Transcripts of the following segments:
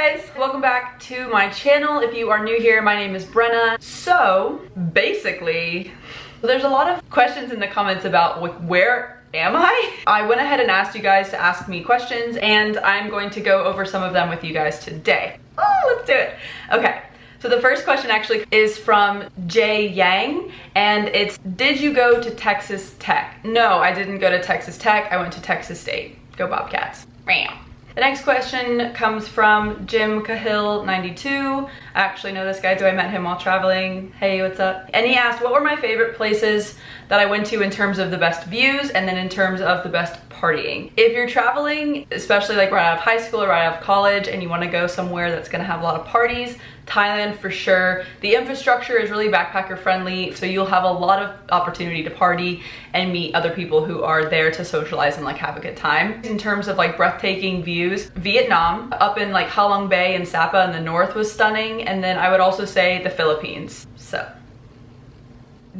guys, welcome back to my channel. If you are new here, my name is Brenna. So basically, there's a lot of questions in the comments about where am I? I went ahead and asked you guys to ask me questions, and I'm going to go over some of them with you guys today. Oh, let's do it. Okay. So the first question actually is from Jay Yang, and it's, did you go to Texas Tech? No, I didn't go to Texas Tech. I went to Texas State. Go Bobcats. Bam. The next question comes from Jim Cahill 92. I actually know this guy too. I met him while traveling. Hey, what's up? And he asked, what were my favorite places that I went to in terms of the best views and then in terms of the best partying? If you're traveling, especially like right out of high school or right out of college, and you want to go somewhere that's going to have a lot of parties, Thailand for sure. The infrastructure is really backpacker friendly, so you'll have a lot of opportunity to party and meet other people who are there to socialize and like have a good time. In terms of like breathtaking views, Vietnam, up in like Halong Bay and Sapa in the north was stunning, and then I would also say the Philippines. So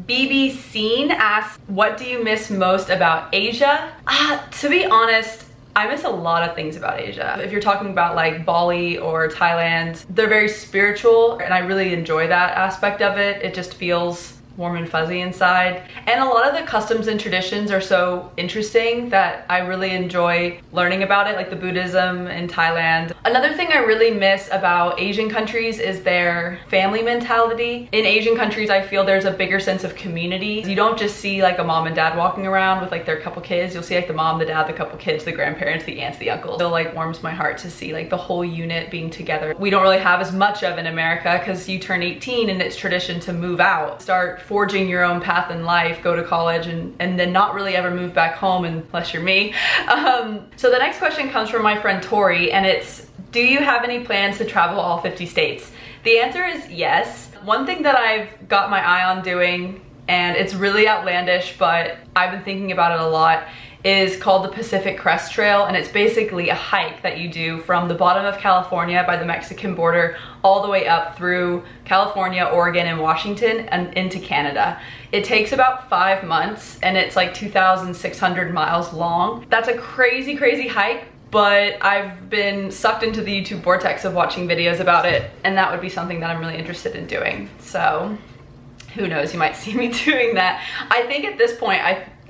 BB Scene asks, what do you miss most about Asia? To be honest, I miss a lot of things about Asia. If you're talking about like Bali or Thailand, they're very spiritual, and I really enjoy that aspect of it. It just feels warm and fuzzy inside. And a lot of the customs and traditions are so interesting that I really enjoy learning about it, like the Buddhism in Thailand. Another thing I really miss about Asian countries is their family mentality. In Asian countries, I feel there's a bigger sense of community. You don't just see like a mom and dad walking around with like their couple kids. You'll see like the mom, the dad, the couple kids, the grandparents, the aunts, the uncles. It like warms my heart to see like the whole unit being together. We don't really have as much of in America because you turn 18 and it's tradition to move out, start forging your own path in life, go to college, and then not really ever move back home unless you're me. So the next question comes from my friend Tori, and it's, do you have any plans to travel all 50 states? The answer is yes. One thing that I've got my eye on doing, and it's really outlandish, but I've been thinking about it a lot, is called the Pacific Crest Trail, and it's basically a hike that you do from the bottom of California by the Mexican border all the way up through California, Oregon, and Washington and into Canada. It takes about 5 months, and it's like 2,600 miles long. That's a crazy, crazy hike, but I've been sucked into the YouTube vortex of watching videos about it, and that would be something that I'm really interested in doing. So who knows, you might see me doing that. I think at this point,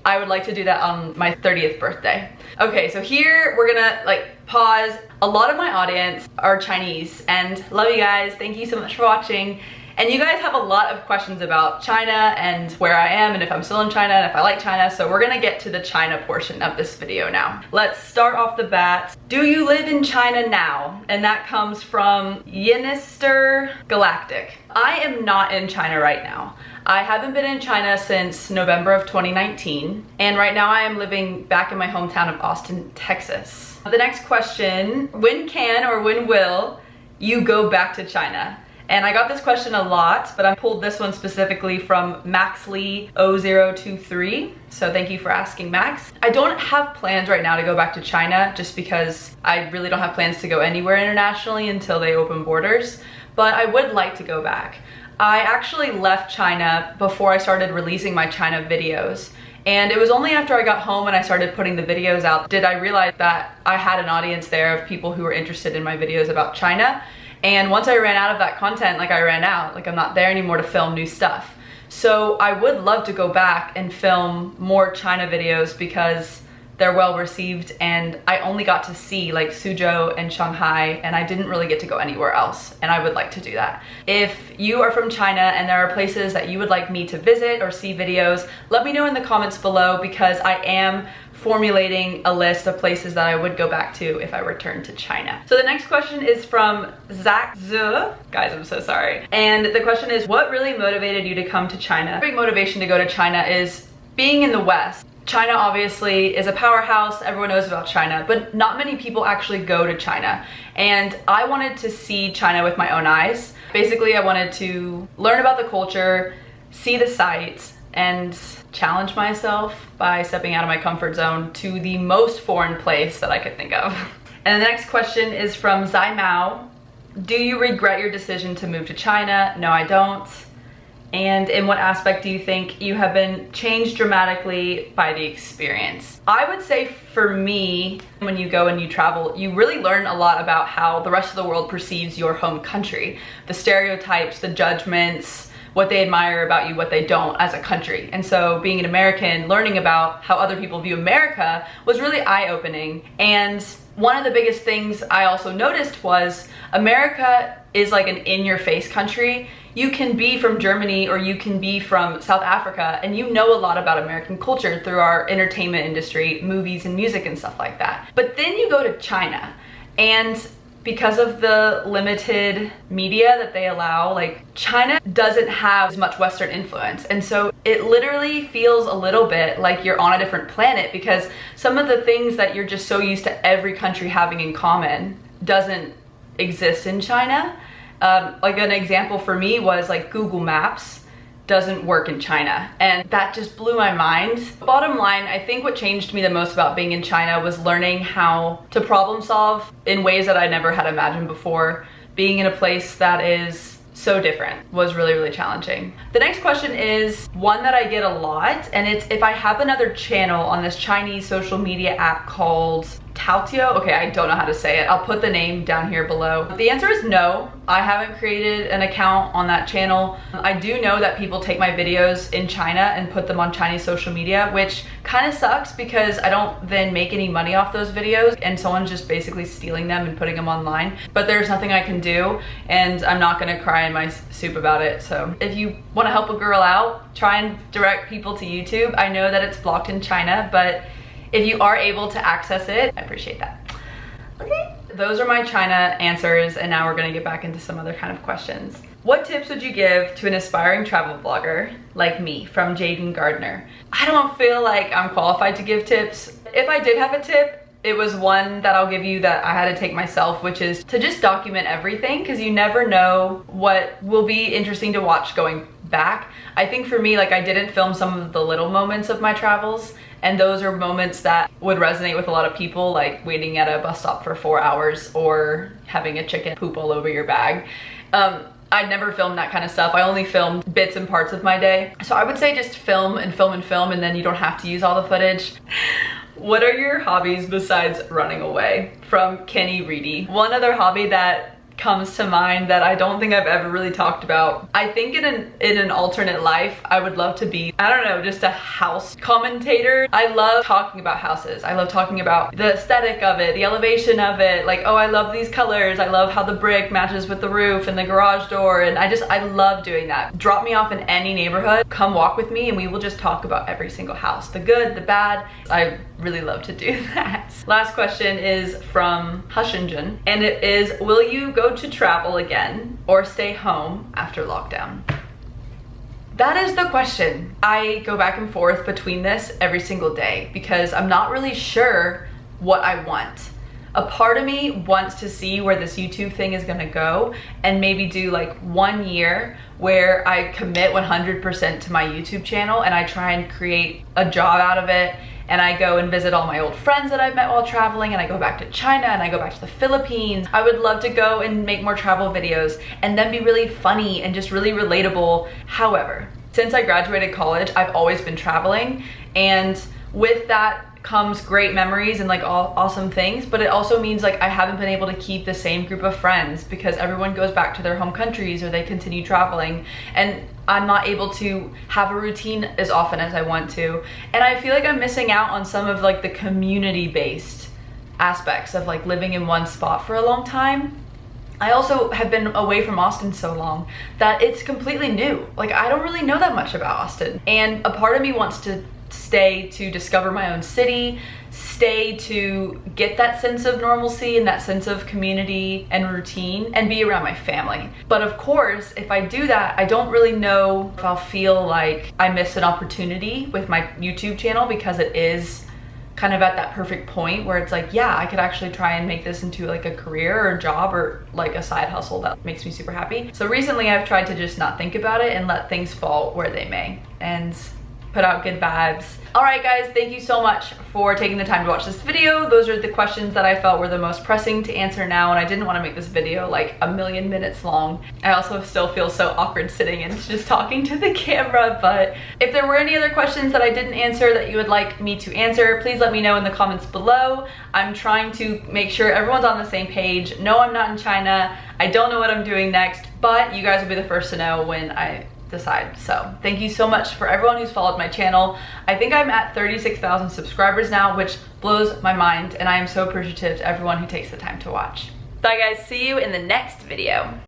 I would like to do that on my 30th birthday. Okay, so here we're gonna like pause. A lot of my audience are Chinese, and love you guys. Thank you so much for watching. And you guys have a lot of questions about China and where I am and if I'm still in China and if I like China. So we're gonna get to the China portion of this video now. Let's start off the bat. Do you live in China now? And that comes from Yenister Galactic. I am not in China right now. I haven't been in China since November of 2019, and right now I am living back in my hometown of Austin, Texas. The next question, when can or when will you go back to China? And I got this question a lot, but I pulled this one specifically from MaxLee0023. So thank you for asking, Max. I don't have plans right now to go back to China just because I really don't have plans to go anywhere internationally until they open borders, but I would like to go back. I actually left China before I started releasing my China videos. And it was only after I got home and I started putting the videos out did I realize that I had an audience there of people who were interested in my videos about China. And once I ran out of that content, like I ran out, like I'm not there anymore to film new stuff. So I would love to go back and film more China videos because they're well received, and I only got to see like Suzhou and Shanghai, and I didn't really get to go anywhere else, and I would like to do that. If you are from China and there are places that you would like me to visit or see videos, let me know in the comments below, because I am formulating a list of places that I would go back to if I returned to China. So the next question is from Zach Zhu. Guys, I'm so sorry. And the question is, what really motivated you to come to China? The big motivation to go to China is being in the West. China obviously is a powerhouse, everyone knows about China, but not many people actually go to China. And I wanted to see China with my own eyes. Basically, I wanted to learn about the culture, see the sights, and challenge myself by stepping out of my comfort zone to the most foreign place that I could think of. And the next question is from Zai Mao. Do you regret your decision to move to China? No, I don't. And in what aspect do you think you have been changed dramatically by the experience? I would say for me, when you go and you travel, you really learn a lot about how the rest of the world perceives your home country. The stereotypes, the judgments, what they admire about you, what they don't as a country. And so being an American, learning about how other people view America was really eye-opening. And one of the biggest things I also noticed was America is like an in-your-face country. You can be from Germany or you can be from South Africa and you know a lot about American culture through our entertainment industry, movies and music and stuff like that. But then you go to China, and because of the limited media that they allow, like China doesn't have as much Western influence. And so it literally feels a little bit like you're on a different planet, because some of the things that you're just so used to every country having in common doesn't exist in China. Like an example for me was like Google Maps doesn't work in China, and that just blew my mind. Bottom line, I think what changed me the most about being in China was learning how to problem solve in ways that I never had imagined before. Being in a place that is so different was really, really challenging. The next question is one that I get a lot, and it's if I have another channel on this Chinese social media app called Taotio. Okay, I don't know how to say it. I'll put the name down here below. The answer is no. I haven't created an account on that channel. I do know that people take my videos in China and put them on Chinese social media, which kind of sucks because I don't then make any money off those videos and someone's just basically stealing them and putting them online. But there's nothing I can do, and I'm not gonna cry in my soup about it. So if you wanna help a girl out, try and direct people to YouTube. I know that it's blocked in China, but if you are able to access it, I appreciate that. Okay. Those are my China answers, and now we're gonna get back into some other kind of questions. What tips would you give to an aspiring travel blogger like me, from Jaden Gardner? I don't feel like I'm qualified to give tips. If I did have a tip, it was one that I'll give you that I had to take myself, which is to just document everything, because you never know what will be interesting to watch going back. I think for me, like, I didn't film some of the little moments of my travels, and those are moments that would resonate with a lot of people, like waiting at a bus stop for 4 hours or having a chicken poop all over your bag. I never filmed that kind of stuff. I only filmed bits and parts of my day. So I would say just film and film and film, and then you don't have to use all the footage. What are your hobbies besides running away? From Kenny Reedy. One other hobby that comes to mind that I don't think I've ever really talked about. I think in an alternate life, I would love to be, I don't know, just a house commentator. I love talking about houses. I love talking about the aesthetic of it, the elevation of it. Like, oh, I love these colors. I love how the brick matches with the roof and the garage door. And I love doing that. Drop me off in any neighborhood, come walk with me, and we will just talk about every single house. The good, the bad. I really love to do that. Last question is from Hushinjun, and it is, will you go to travel again or stay home after lockdown? That is the question. I go back and forth between this every single day because I'm not really sure what I want. A part of me wants to see where this YouTube thing is gonna go and maybe do like 1 year where I commit 100% to my YouTube channel and I try and create a job out of it, and I go and visit all my old friends that I've met while traveling, and I go back to China and I go back to the Philippines. I would love to go and make more travel videos and then be really funny and just really relatable. However, since I graduated college, I've always been traveling, and with that comes great memories and like all awesome things, but it also means like I haven't been able to keep the same group of friends because everyone goes back to their home countries or they continue traveling, and I'm not able to have a routine as often as I want to. And I feel like I'm missing out on some of like the community-based aspects of like living in one spot for a long time. I also have been away from Austin so long that it's completely new. Like, I don't really know that much about Austin, and a part of me wants to stay to discover my own city, stay to get that sense of normalcy and that sense of community and routine, and be around my family. But of course, if I do that, I don't really know if I'll feel like I missed an opportunity with my YouTube channel, because it is kind of at that perfect point where it's like, yeah, I could actually try and make this into like a career or a job or like a side hustle that makes me super happy. So recently I've tried to just not think about it and let things fall where they may. And put out good vibes. All right guys, thank you so much for taking the time to watch this video. Those are the questions that I felt were the most pressing to answer now, and I didn't want to make this video like a million minutes long. I also still feel so awkward sitting and just talking to the camera, but if there were any other questions that I didn't answer that you would like me to answer, please let me know in the comments below. I'm trying to make sure everyone's on the same page. No, I'm not in China. I don't know what I'm doing next, but you guys will be the first to know when I decide. So thank you so much for everyone who's followed my channel. I think I'm at 36,000 subscribers now, which blows my mind, and I am so appreciative to everyone who takes the time to watch. Bye guys, see you in the next video.